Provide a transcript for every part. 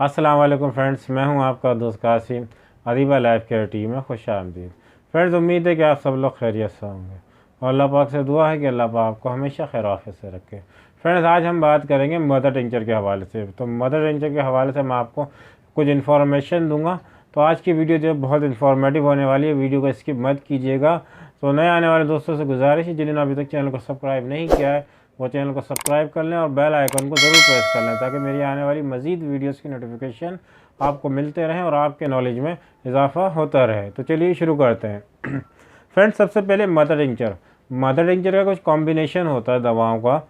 अस्सलाम वालेकुम फ्रेंड्स, मैं हूं आपका दोस्त Qasim. Areeba life care team में खुश आमदीद। फ्रेंड्स, उम्मीद है कि आप सब लोग खैरियत से होंगे और अल्लाह पाक से दुआ है कि अल्लाह पाक आपको हमेशा खैर आफियत से रखे। फ्रेंड्स, आज हम बात करेंगे मदर टिंचर के हवाले से। तो मदर टिंचर के हवाले से मैं आपको कुछ इन्फॉर्मेशन दूंगा। तो आज की वीडियो जो है बहुत इन्फॉर्मेटिव होने वाली है, वीडियो को स्किप मत कीजिएगा। तो नए आने वाले दोस्तों से गुजारिश है, जिन्होंने अभी तक चैनल को सब्सक्राइब नहीं किया है वो चैनल को सब्सक्राइब कर लें और बेल आइकन को ज़रूर प्रेस कर लें, ताकि मेरी आने वाली मज़ीद वीडियोस की नोटिफिकेशन आपको मिलते रहें और आपके नॉलेज में इजाफा होता रहे। तो चलिए शुरू करते हैं। फ्रेंड्स, सबसे पहले मदर टिंचर का कुछ कॉम्बिनेशन होता है दवाओं का,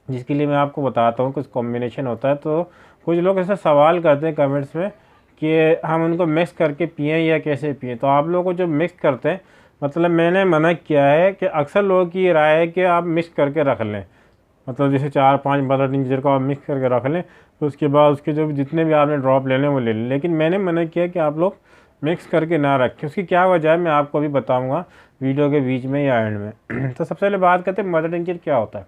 जिसके लिए मैं आपको बताता हूँ। कुछ कॉम्बिनेशन होता है, तो कुछ लोग ऐसा सवाल करते हैं कमेंट्स में कि हम उनको मिक्स करके पिएँ या कैसे पिएँ। तो आप लोगों को जो मिक्स करते हैं, मतलब मैंने मना किया है कि अक्सर लोगों की ये राय है कि आप मिक्स करके रख लें। मतलब जैसे 4-5 मदर टिंचर को आप मिक्स करके रख लें, तो उसके बाद उसके जो जितने भी आपने ड्रॉप लेने वो ले लें। लेकिन मैंने मना किया कि आप लोग मिक्स करके ना रखें। उसकी क्या वजह है मैं आपको अभी बताऊंगा वीडियो के बीच में या एंड में। तो सबसे पहले बात करते हैं मदर टिंचर क्या होता है।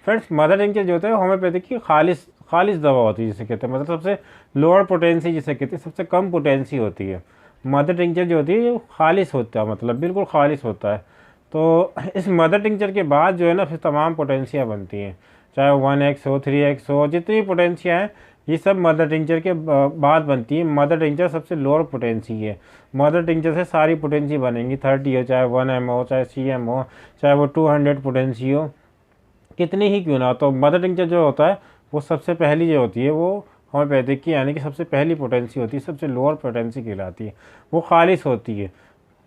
फ्रेंड्स, मदर टिंचर जो होता है होम्योपैथिक की खालिश खालिश दवा होती है, जिसे कहते हैं, मतलब सबसे लोअर पोटेंसी जिसे कहते हैं, सबसे कम पोटेंसी होती है। मदर टिंचर जो होती है वो खालिश होता है, मतलब बिल्कुल खालिश होता है। तो इस मदर टिंचर के बाद जो है ना, फिर तमाम पोटेंशियाँ बनती हैं, चाहे वो 1x हो, 3x हो, जितनी पोटेंशियाँ हैं ये सब मदर टिंचर के बाद बनती है। मदर टिंचर सबसे लोअर पोटेंसी है। मदर टिंचर से सारी पोटेंसी बनेंगी, 30 हो, चाहे 1m हो, चाहे cm हो, चाहे वो 200 पोटेंसी हो, कितनी ही क्यों ना हो। तो मदर टिंचर जो होता है वो सबसे पहली जो होती है वो होम्योपैथिक की, यानी कि सबसे पहली पोटेंसी होती है, सबसे लोअर पोटेंसी कहलाती है, वो खालिश होती है।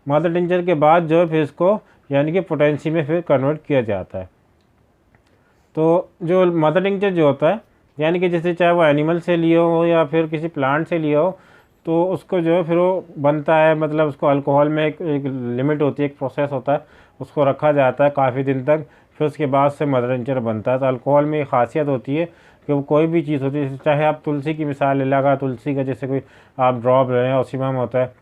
मदर टिंचर के बाद जो है फिर इसको यानी कि पोटेंसी में फिर कन्वर्ट किया जाता है। तो जो मदर टिंचर जो होता है, यानी कि जैसे चाहे वो एनिमल से लिया हो या फिर किसी प्लांट से लिया हो, तो उसको जो है फिर वो बनता है, मतलब उसको अल्कोहल में एक लिमिट होती है, एक प्रोसेस होता है, उसको रखा जाता है काफ़ी दिन तक, फिर उसके बाद से मदर टिंचर बनता है। तो अल्कोहल में एक खासियत होती है कि वो कोई भी चीज़ होती है, चाहे आप तुलसी की मिसाल ले लगा, तुलसी का जैसे कोई आप ड्रॉप ले रहे हैं, ऑक्सीमम होता है,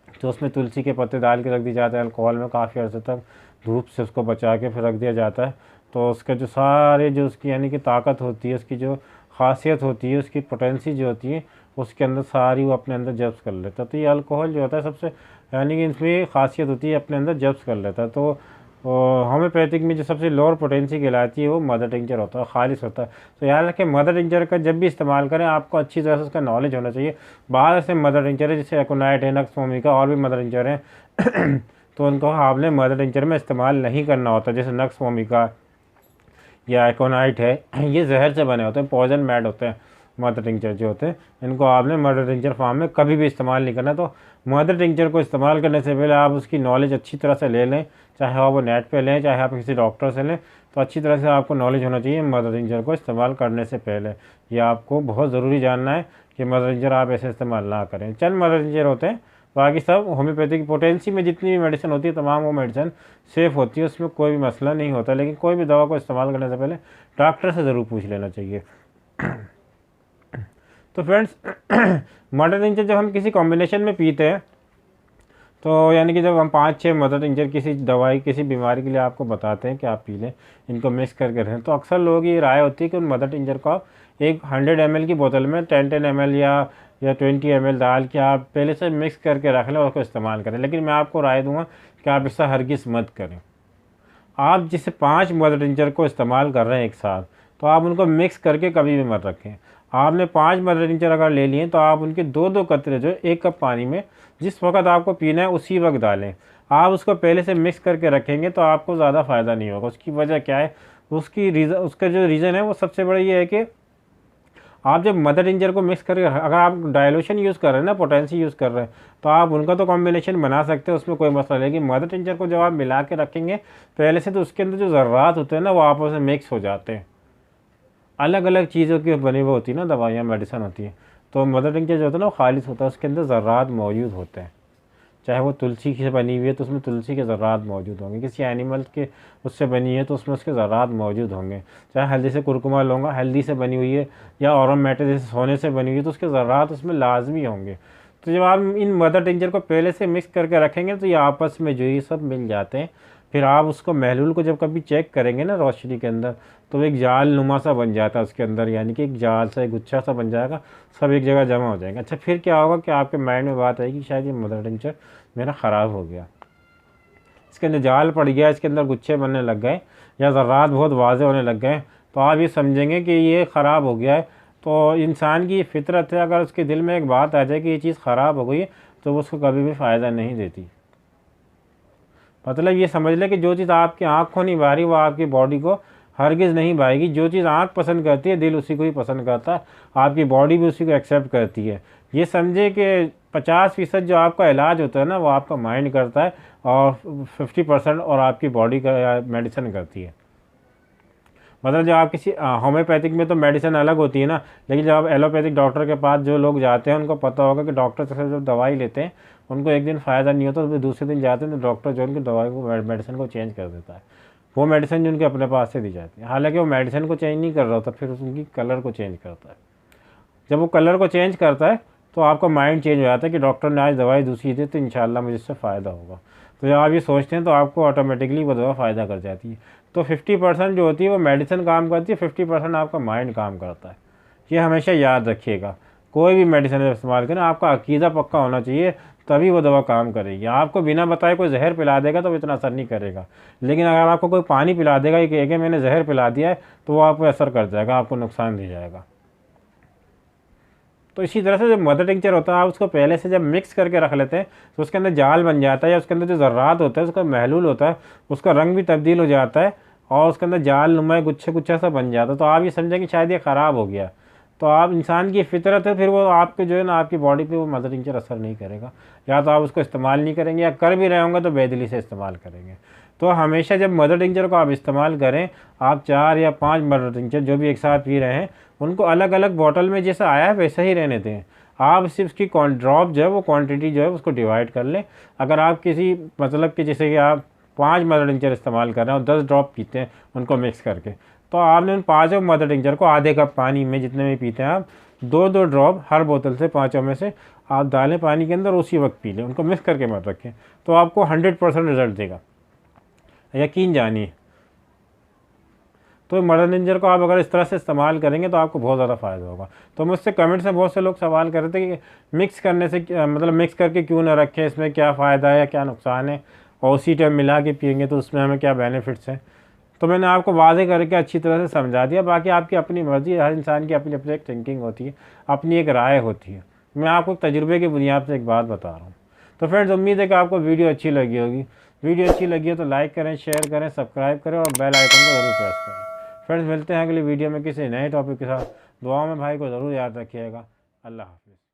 तो उसमें तुलसी के पत्ते डाल के रख दिए जाते हैं अल्कोहल में, काफ़ी अर्से तक धूप से उसको बचा के फिर रख दिया जाता है। तो उसके जो सारे जो उसकी यानी कि ताकत होती है, उसकी जो खासियत होती है, उसकी पोटेंसी जो होती है, उसके अंदर सारी वो अपने अंदर जब्स कर लेता है। तो ये अल्कोहल जो होता है सबसे यानी कि इसमें खासियत होती है, अपने अंदर जब्स कर लेता है। तो होम्योपैथिक में जो सबसे लोअर पोटेंसी कहलाती है वो मदर टिंचर होता है, खालिश होता है। तो याद रखें, मदर टिंचर का जब भी इस्तेमाल करें आपको अच्छी तरह से उसका नॉलेज होना चाहिए। बाहर से मदर टिंचर है, जैसे एकोनाइट है, नक्स वोमिका और भी मदर टिंचर हैं तो उनको आपने मदर टिंचर में इस्तेमाल नहीं करना होता। जैसे नक्स वोमिका या एकोनाइट है, ये जहर से बने होते हैं, पॉइजन मैड होते हैं। मदर टिंचर जो होते हैं, इनको आपने मदर टिंचर फार्म में कभी भी इस्तेमाल नहीं करना। तो मदर टिंचर को इस्तेमाल करने से पहले आप उसकी नॉलेज अच्छी तरह से ले लें, चाहे आप वो नेट पे लें, चाहे आप किसी डॉक्टर से लें, तो अच्छी तरह से आपको नॉलेज होना चाहिए मदर टिंचर को इस्तेमाल करने से पहले। ये आपको बहुत ज़रूरी जानना है कि मदर टिंचर आप ऐसे इस्तेमाल ना करें। चंद मदर टिंचर होते हैं, बाकी सब होम्योपैथिक पोटेंसी में जितनी भी मेडिसिन होती है तमाम वो मेडिसिन सेफ़ होती है, उसमें कोई भी मसला नहीं होता। लेकिन कोई भी दवा को इस्तेमाल करने से पहले डॉक्टर से ज़रूर पूछ लेना चाहिए। तो फ्रेंड्स, मदर टिंचर जब हम किसी कॉम्बिनेशन में पीते हैं, तो यानी कि जब हम 5-6 मदर टिंचर किसी दवाई किसी बीमारी के लिए आपको बताते हैं कि आप पी लें, इनको मिक्स करके रहें, तो अक्सर लोगों की राय होती है कि उन मदर टिंचर को आप एक 100 ml की बोतल में 10 ml या 20 ml डाल के आप पहले से मिक्स करके रख लें और उसको इस्तेमाल करें। लेकिन मैं आपको राय दूंगा कि आप इससे हरगिज़ मत करें। आप जिसे 5 मदर टिंचर को इस्तेमाल कर रहे हैं एक साथ, तो आप उनको मिक्स करके कभी भी मत रखें। आपने 5 मदर टिंचर अगर ले लिए तो आप उनके 2-2 कतरे जो 1 कप पानी में जिस वक्त आपको पीना है उसी वक्त डालें। आप उसको पहले से मिक्स करके रखेंगे तो आपको ज़्यादा फ़ायदा नहीं होगा। उसकी वजह क्या है, उसका जो रीज़न है वो सबसे बड़ा ये है कि आप जब मदर टिंचर को मिक्स करके, अगर आप डायलूशन यूज़ कर रहे हैं ना, पोटेंसी यूज़ कर रहे हैं, तो आप उनका तो कॉम्बिनेशन बना सकते हैं, उसमें कोई मसला नहीं। लेकिन मदर टिंचर को जब आप मिला के रखेंगे पहले से, तो उसके अंदर जो ज़र्रात होते हैं ना वो आपस में मिक्स हो जाते हैं, अलग अलग चीज़ों की बनी हुई होती है ना, दवाइयाँ मेडिसिन होती है। तो मदर टिंचर जो होता है ना वो खालिश होता है, उसके अंदर ज़र्रात मौजूद होते हैं। चाहे वो तुलसी से बनी हुई है तो उसमें तुलसी के ज़र्रात मौजूद होंगे, किसी एनिमल के उससे बनी है तो उसमें उसके ज़र्रात मौजूद होंगे। चाहे हल्दी से कुरकुमा लूँगा, हल्दी से बनी हुई है, या औरम मैटर जैसे सोने से बनी हुई है, तो उसके ज़र्रात उसमें लाजमी होंगे। तो जब आप इन मदर टिंचर को पहले से मिक्स करके रखेंगे तो ये आपस में जो ये सब मिल जाते हैं, फिर आप उसको महलूल को जब कभी चेक करेंगे ना रोशनी के अंदर, तो एक जाल नुमा सा बन जाता है उसके अंदर, यानी कि एक जाल सा, एक गुच्छा सा बन जाएगा, सब एक जगह जमा हो जाएंगे। अच्छा, फिर क्या होगा कि आपके माइंड में बात आएगी शायद ये मदर टिंचर मेरा ख़राब हो गया, इसके अंदर जाल पड़ गया, इसके अंदर गुच्छे बनने लग गए या ज़र्रात बहुत वाज़े होने लग गए, तो आप ये समझेंगे कि ये ख़राब हो गया है। तो इंसान की फितरत है, अगर उसके दिल में एक बात आ जाए कि ये चीज़ ख़राब हो गई है, तो वो उसको कभी भी फ़ायदा नहीं देती। मतलब ये समझ ले कि जो चीज़ आपकी आँख को नहीं भा रही वो आपकी बॉडी को हरगिज़ नहीं भाएगी। जो चीज़ आँख पसंद करती है, दिल उसी को ही पसंद करता है, आपकी बॉडी भी उसी को एक्सेप्ट करती है। ये समझे कि 50% जो आपका इलाज होता है ना, वो आपका माइंड करता है, और 50% और आपकी बॉडी का मेडिसिन करती है। मतलब जब आप किसी होम्योपैथिक में तो मेडिसिन अलग होती है ना, लेकिन जब आप एलोपैथिक डॉक्टर के पास जो लोग जाते हैं, उनको पता होगा कि डॉक्टर से जब दवाई लेते हैं, उनको एक दिन फ़ायदा नहीं होता, तो दूसरे दिन जाते हैं तो डॉक्टर जो उनकी दवाई को, मेडिसिन को चेंज कर देता है। वो मेडिसिन जो उनके अपने पास से दी जाती है, हालांकि वो मेडिसिन को चेंज नहीं कर रहा होता, फिर उनकी कलर को चेंज करता है। जब वो कलर को चेंज करता है तो आपका माइंड चेंज हो जाता है कि डॉक्टर ने आज दवाई दूसरी दी तो इंशाल्लाह मुझे इससे फ़ायदा होगा। तो जब आप ये सोचते हैं तो आपको ऑटोमेटिकली वो दवा फ़ायदा कर जाती है। तो 50% जो होती है वो मेडिसिन काम करती है, 50% आपका माइंड काम करता है। ये हमेशा याद रखिएगा। कोई भी मेडिसिन इस्तेमाल करें, आपका अकीदा पक्का होना चाहिए, तभी वो दवा काम करेगी। आपको बिना बताए कोई जहर पिला देगा तो वो इतना असर नहीं करेगा, लेकिन अगर आपको कोई पानी पिला देगा कि मैंने जहर पिला दिया है, तो वो आपको असर कर जाएगा, आपको नुकसान दे जाएगा। तो इसी तरह से जो मदर टिंचर होता है, आप उसको पहले से जब मिक्स करके रख लेते हैं तो उसके अंदर जाल बन जाता है, या उसके अंदर जो ज़र्रात होता है उसका महलूल होता है, उसका रंग भी तब्दील हो जाता है, और उसके अंदर जाल नुमा गुच्छे गुच्छा सा बन जाता है। तो आप ये समझें कि शायद ये ख़राब हो गया। तो आप इंसान की फितरत है, फिर वो आपके जो है ना, आपकी बॉडी पे वो मदर टिंचर असर नहीं करेगा, या तो आप उसको इस्तेमाल नहीं करेंगे, या कर भी रहे होंगे तो बेदिली से इस्तेमाल करेंगे। तो हमेशा जब मदर टिंचर को आप इस्तेमाल करें, आप 4 या 5 मदर टिंचर जो भी एक साथ पी रहे हैं, उनको अलग अलग बॉटल में जैसा आया है वैसा ही रहने दें। आप सिर्फ उसकी ड्रॉप जो है, वो क्वांटिटी जो है उसको डिवाइड कर लें। अगर आप किसी मतलब कि जैसे कि आप 5 मदर टिंचर इस्तेमाल कर रहे हैं और 10 ड्रॉप पीते हैं उनको मिक्स करके, तो आपने उन 5 मदर टिंचर को आधे कप पानी में, जितने में पीते हैं आप, 2-2 ड्रॉप हर बोतल से 5 में से आप डालें पानी के अंदर, उसी वक्त पी लें, उनको मिक्स करके मत रखें। तो आपको 100% रिजल्ट देगा, यकीन जानिए। तो मदर टिंचर को आप अगर इस तरह से इस्तेमाल करेंगे तो आपको बहुत ज़्यादा फ़ायदा होगा। तो मुझसे कमेंट्स में बहुत से लोग सवाल कर रहे थे कि मिक्स करने से मतलब मिक्स करके क्यों ना रखें, इसमें क्या फ़ायदा है या क्या नुकसान है, और उसी टाइम मिला के पियेंगे तो उसमें हमें क्या बेनिफिट्स हैं। तो मैंने आपको वादे करके अच्छी तरह से समझा दिया। बाकी आपकी अपनी मर्ज़ी है, हर इंसान की अपनी अपनी एक थिंकिंग होती है, अपनी एक राय होती है। मैं आपको तजुर्बे की बुनियाद से एक बात बता रहा हूँ। तो फ्रेंड्स, उम्मीद है कि आपको वीडियो अच्छी लगी होगी। वीडियो अच्छी लगी हो तो लाइक करें, शेयर करें, सब्सक्राइब करें और बेल आइकन को ज़रूर प्रेस करें। फ्रेंड्स, मिलते हैं अगली वीडियो में किसी नए टॉपिक के साथ। दुआ में भाई को ज़रूर याद रखिएगा। अल्लाह हाफ़िज़।